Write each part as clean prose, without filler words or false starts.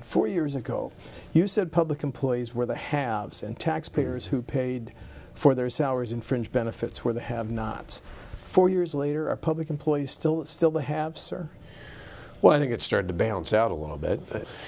4 years ago, you said public employees were the haves and taxpayers who paid for their salaries and fringe benefits were the have-nots. 4 years later, are public employees still the haves, sir? Well, I think it's started to balance out a little bit.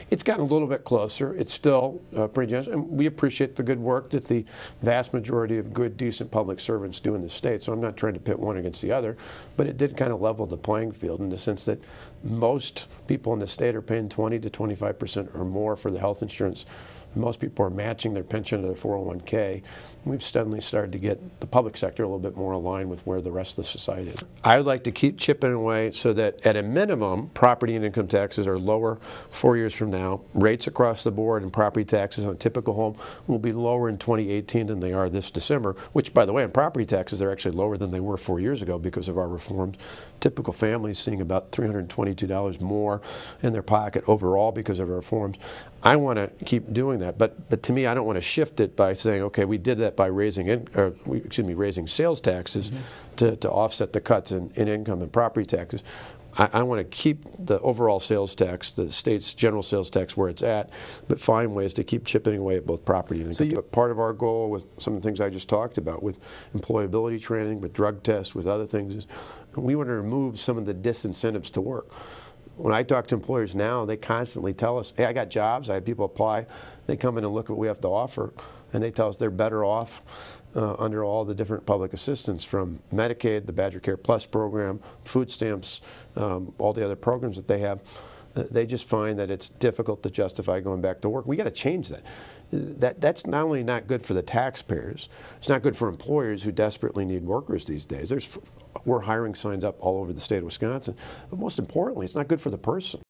It's gotten a little bit closer. It's still pretty generous, and we appreciate the good work that the vast majority of good, decent public servants do in the state. So I'm not trying to pit one against the other, but it did kind of level the playing field in the sense that most people in the state are paying 20 to 25% or more for the health insurance. Most people are matching their pension to their 401k. We've steadily started to get the public sector a little bit more aligned with where the rest of the society is. I would like to keep chipping away so that at a minimum, property and income taxes are lower 4 years from now. Rates across the board and property taxes on a typical home will be lower in 2018 than they are this December, which, by the way, on property taxes, they're actually lower than they were 4 years ago because of our reforms. Typical families seeing about $322 more in their pocket overall because of our reforms. I want to keep doing that, but to me, I don't want to shift it by saying, okay, we did that by raising raising sales taxes to offset the cuts in income and property taxes. I want to keep the overall sales tax, the state's general sales tax, where it's at, but find ways to keep chipping away at both property and income. But part of our goal with some of the things I just talked about, with employability training, with drug tests, with other things, is we want to remove some of the disincentives to work. When I talk to employers now, they constantly tell us, hey, I got jobs, I have people apply, they come in and look at what we have to offer, and they tell us they're better off under all the different public assistance, from Medicaid, the Badger Care Plus program, food stamps, all the other programs that they have. They just find that it's difficult to justify going back to work. We got to change that. That's not only not good for the taxpayers, it's not good for employers who desperately need workers these days. We're hiring signs up all over the state of Wisconsin, but most importantly, it's not good for the person.